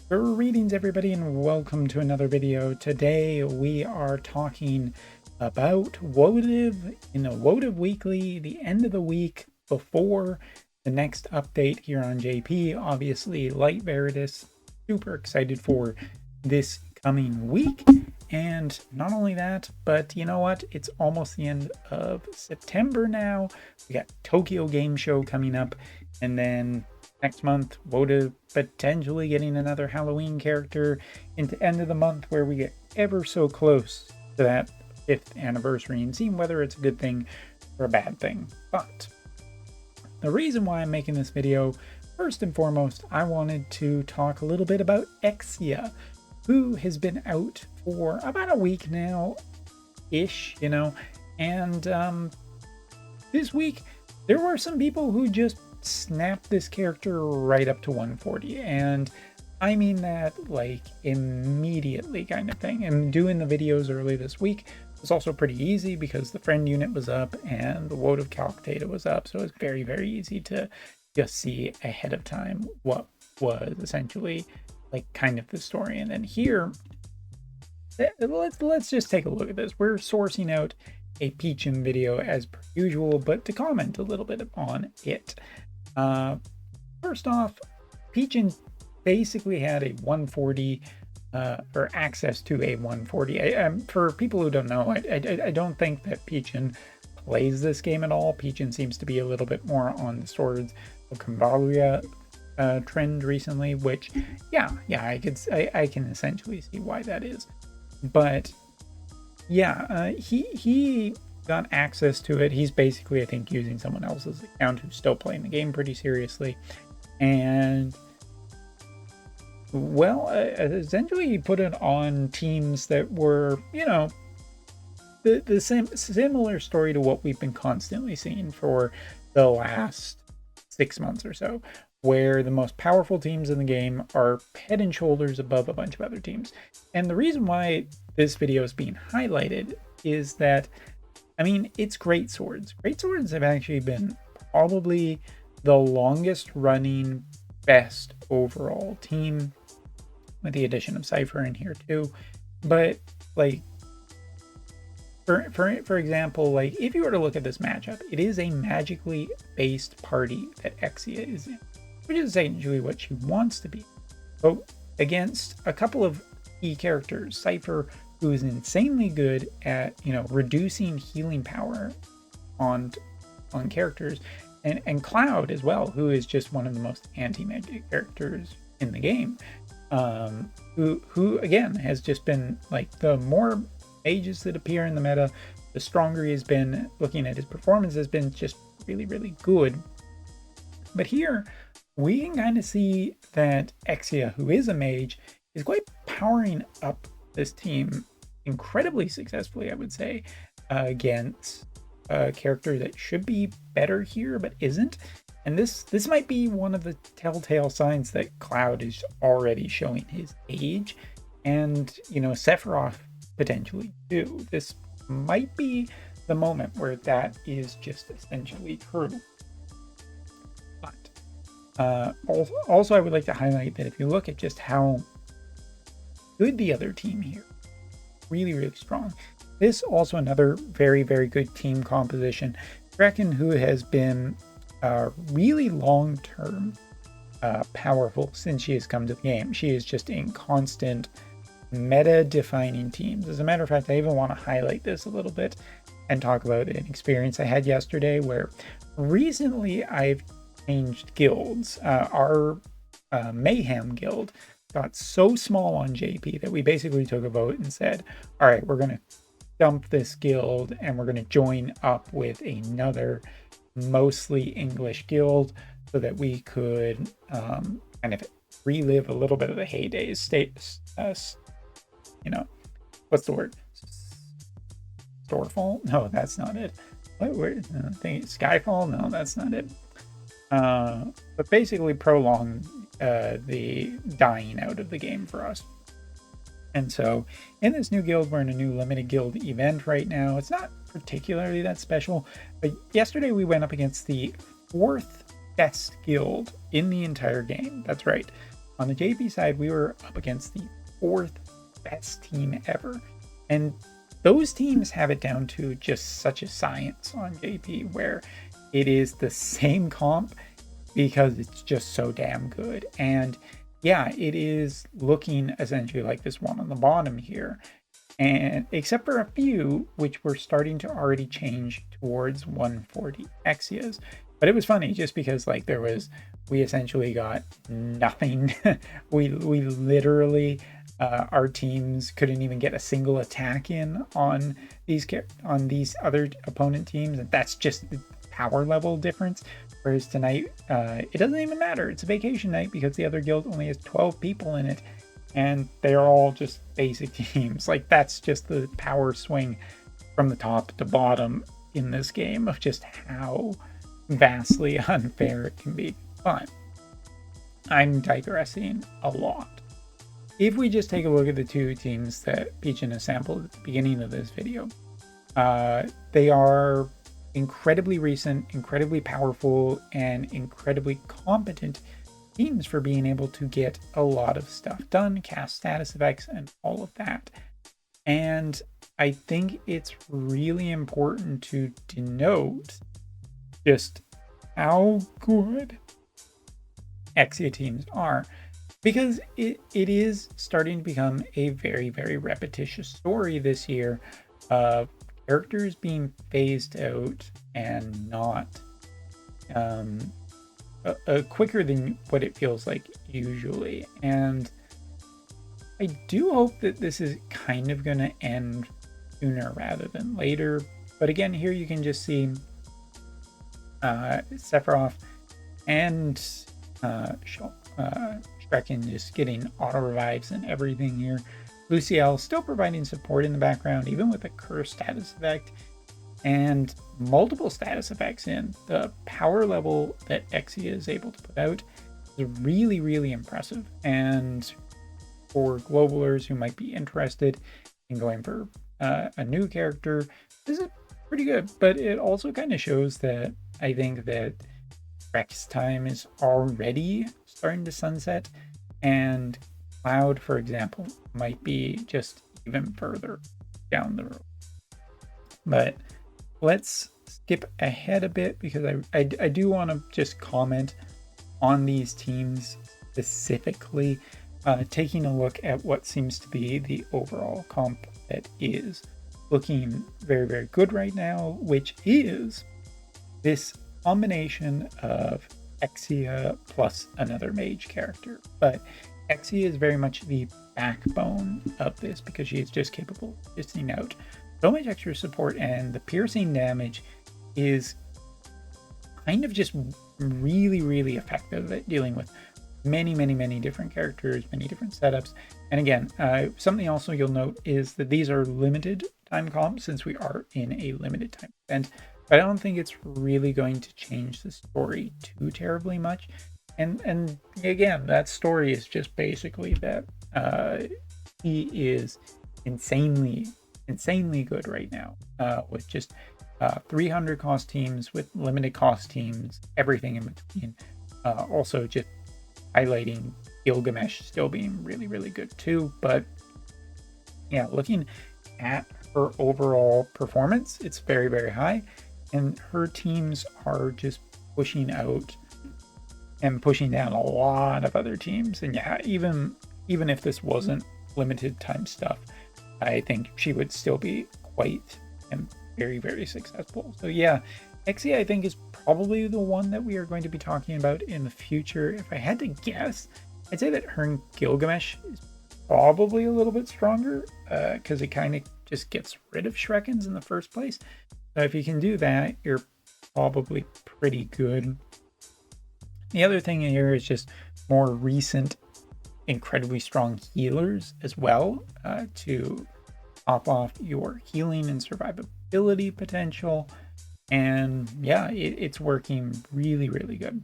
Greetings everybody and welcome to another video. Today we are talking about Wotv in a Wotv Weekly, the end of the week before the next update here on JP. Obviously, Light Veritas, super excited for this coming week. And not only that, but you know what? It's almost the end of September now. We got Tokyo Game Show coming up, and then next month, Wotv potentially getting another Halloween character into end of the month, where we get ever so close to that 5th anniversary and seeing whether it's a good thing or a bad thing. But the reason why I'm making this video, first and foremost, I wanted to talk a little bit about Exia, who has been out for about a week now-ish, and this week there were some people who just snapped this character right up to 140, and I mean that like immediately kind of thing. And doing the videos early this week was also pretty easy because the friend unit was up and the Wotv calc data was up, so it was very easy to just see ahead of time what was essentially like kind of the story. And then here, let's just take a look at this. We're sourcing out a Peachin video as per usual, but to comment a little bit on it. First off, Peachin basically had a 140 or access to a 140. For people who don't know, I don't think that Peachin plays this game at all. Peachin seems to be a little bit more on the Swords of Cambalia trend recently, which I can essentially see why that is. But yeah, he got access to it. He's basically, I think, using someone else's account who's still playing the game pretty seriously. And well, essentially he put it on teams that were, the similar story to what we've been constantly seeing for the last 6 months or so, where the most powerful teams in the game are head and shoulders above a bunch of other teams. And the reason why this video is being highlighted is that, I mean, it's Great Swords. Great Swords have actually been probably the longest running, best overall team, with the addition of Cypher in here too. But like, for example, like if you were to look at this matchup, it is a magically based party that Exia is in, which is essentially what she wants to be. But against a couple of key characters, Cypher, who is insanely good at, reducing healing power on characters, and Cloud as well, who is just one of the most anti-magic characters in the game, who again has just been like, the more mages that appear in the meta, the stronger he has been. Looking at his performance has been just really good. But here we can kind of see that Exia, who is a mage, is quite powering up this team incredibly successfully, I would say, against a character that should be better here but isn't. And this might be one of the telltale signs that Cloud is already showing his age, and Sephiroth potentially too. This might be the moment where that is just essentially true. But also I would like to highlight that if you look at just how good the other team here, really strong. This also another very good team composition. Kraken, who has been really long-term powerful since she has come to the game. She is just in constant meta-defining teams. As a matter of fact, I even want to highlight this a little bit and talk about an experience I had yesterday, where recently I've changed guilds. Our Mayhem guild got so small on JP that we basically took a vote and said, all right, we're going to dump this guild and we're going to join up with another mostly English guild so that we could kind of relive a little bit of the heydays. What's the word? Storefall? No, that's not it. Skyfall? No, that's not it. But basically prolong the dying out of the game for us. And so in this new guild, we're in a new limited guild event right now. It's not particularly that special, but yesterday we went up against the 4th best guild in the entire game. That's right. on the JP side, we were up against the 4th best team ever. And those teams have it down to just such a science on JP, where it is the same comp because it's just so damn good. And yeah, it is looking essentially like this one on the bottom here. And except for a few, which were starting to already change towards 140 Exias. But it was funny just because like we essentially got nothing. we literally, our teams couldn't even get a single attack in on these other opponent teams. And that's just the power level difference. Whereas tonight, it doesn't even matter. It's a vacation night because the other guild only has 12 people in it. And they're all just basic teams. Like, that's just the power swing from the top to bottom in this game of just how vastly unfair it can be. But I'm digressing a lot. If we just take a look at the two teams that Peachin has sampled at the beginning of this video, they are incredibly recent, incredibly powerful, and incredibly competent teams for being able to get a lot of stuff done, cast status effects, and all of that. And I think it's really important to denote just how good Exia teams are, because it is starting to become a very, very repetitious story this year of characters being phased out and not quicker than what it feels like usually. And I do hope that this is kind of going to end sooner rather than later. But again, here you can just see Sephiroth and Shreken just getting auto revives and everything here. Luciel still providing support in the background, even with a curse status effect and multiple status effects in. The power level that Exia is able to put out is really, really impressive. And for globalers who might be interested in going for a new character, this is pretty good. But it also kind of shows that I think that Rex time is already starting to sunset, and Cloud, for example, might be just even further down the road. But let's skip ahead a bit because I do want to just comment on these teams specifically, taking a look at what seems to be the overall comp that is looking very, very good right now, which is this combination of Exia plus another mage character. But Exia is very much the backbone of this because she is just capable of dishing out so much extra support, and the piercing damage is kind of just really, really effective at dealing with many different characters, many different setups. And again, something also you'll note is that these are limited time comps since we are in a limited time event. But I don't think it's really going to change the story too terribly much. And again, that story is just basically that he is insanely good right now, with just 300 cost teams, with limited cost teams, everything in between. Also just highlighting Gilgamesh still being really, really good too. But yeah, looking at her overall performance, it's very, very high. And her teams are just pushing out and pushing down a lot of other teams. And yeah, even if this wasn't limited time stuff, I think she would still be quite and very, very successful. So yeah, Exia I think is probably the one that we are going to be talking about in the future. If I had to guess, I'd say that her and Gilgamesh is probably a little bit stronger, because it kind of just gets rid of Shrekens in the first place. So if you can do that, you're probably pretty good. The other thing here is just more recent, incredibly strong healers as well, to top off your healing and survivability potential. And yeah, it's working really, really good.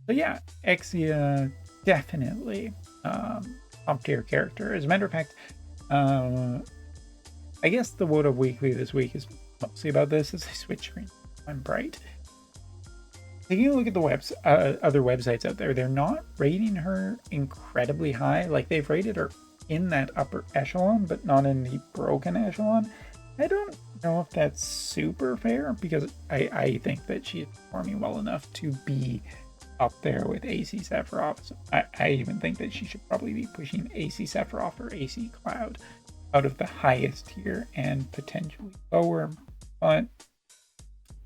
So yeah, Exia definitely top tier character. As a matter of fact, I guess the Wotv Weekly this week is mostly about this as I switch screen. I'm bright. taking a look at the other websites out there, they're not rating her incredibly high. Like, they've rated her in that upper echelon, but not in the broken echelon. I don't know if that's super fair, because I think that she's performing well enough to be up there with AC Sephiroth. So I even think that she should probably be pushing AC Sephiroth or AC Cloud out of the highest tier and potentially lower. But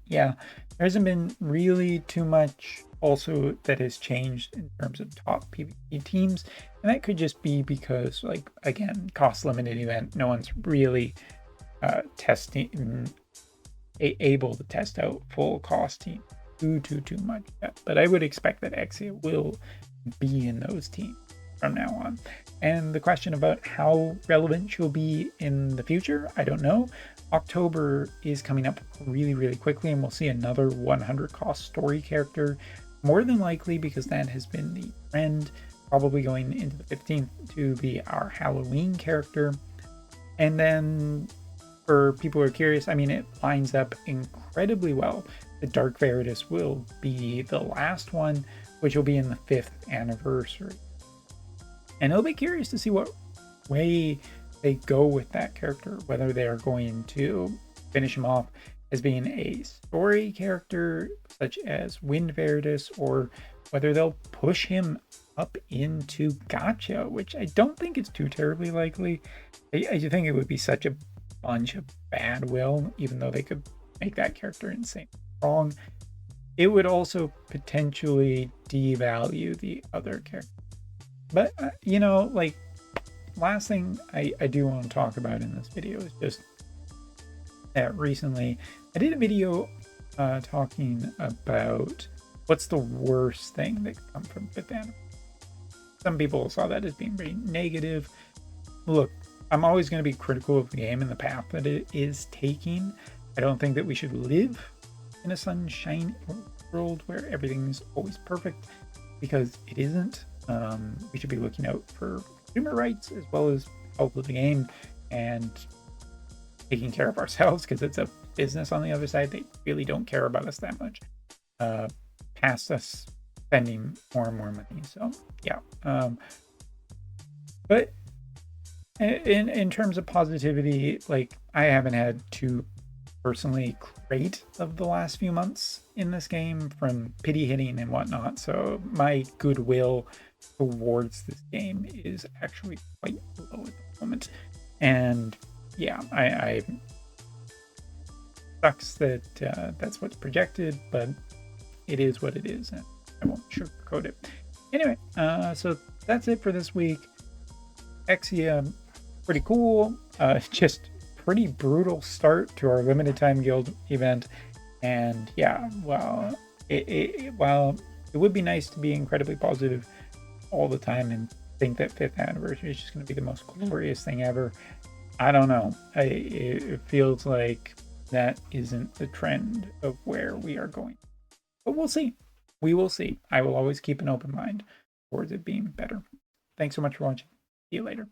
yeah, there hasn't been really too much also that has changed in terms of top PvP teams. And that could just be because, like, again, cost limited event, no one's really able to test out full cost team too much yet. But I would expect that Exia will be in those teams from now on. And the question about how relevant she'll be in the future, I don't know. October is coming up really quickly, and we'll see another 100 cost story character, more than likely, because that has been the trend, probably going into the 15th to be our Halloween character. And then for people who are curious, I mean, it lines up incredibly well. The Dark Veritas will be the last one, which will be in the 5th anniversary. And I'll be curious to see what way they go with that character, whether they are going to finish him off as being a story character such as Wind Veritas, or whether they'll push him up into Gacha, which I don't think is too terribly likely. I think it would be such a bunch of bad will, even though they could make that character insane wrong. It would also potentially devalue the other character. But, you know, like, last thing I do want to talk about in this video is just that recently I did a video talking about what's the worst thing that could come from 5th anniversary. Some people saw that as being very negative. Look, I'm always going to be critical of the game and the path that it is taking. I don't think that we should live in a sunshine world where everything's always perfect, because it isn't. We should be looking out for consumer rights as well as health of the game, and taking care of ourselves, because it's a business on the other side. They really don't care about us that much, past us spending more and more money. So yeah, but in terms of positivity, like, I haven't had too personally great of the last few months in this game, from pity hitting and whatnot, so my goodwill towards this game is actually quite low at the moment. And yeah, I sucks that that's what's projected, but it is what it is, and I won't sugarcoat it. Anyway, so that's it for this week. Exia, pretty cool. Just pretty brutal start to our limited time guild event. And yeah, well, while it would be nice to be incredibly positive all the time and think that 5th anniversary is just going to be the most glorious thing ever, I don't know. It feels like that isn't the trend of where we are going. But we'll see. We will see. I will always keep an open mind towards it being better. Thanks so much for watching. See you later.